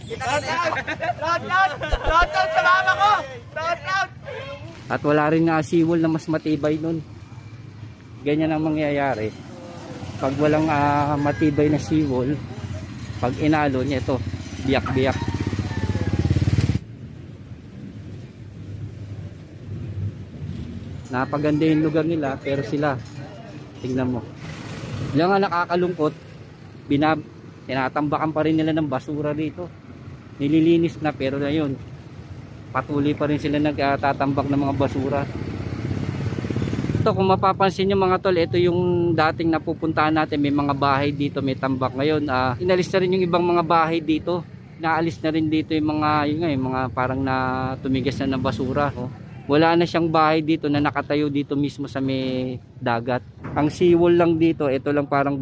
Round sa mama ko! Round! At wala rin nga seawall na mas matibay nun. Ganyan ang mangyayari. Pag walang matibay na seawall, pag inalon, ito, biyak-biyak. Napaganda yung lugar nila, pero sila, tingnan mo. Lang nga nakakalungkot, tinatambakan pa rin nila ng basura dito. Nililinis na, pero na yun, patuloy pa rin sila nagtatambak ng mga basura. Ito, kung mapapansin nyo mga tol, ito yung dating napupuntahan natin, may mga bahay dito, may tambak. Ngayon, inalis na rin yung ibang mga bahay dito. Naalis na rin dito yung mga parang na tumigas na ng basura. Oh. Wala na siyang bahay dito na nakatayo dito mismo sa may dagat. Ang seawall lang dito, ito lang parang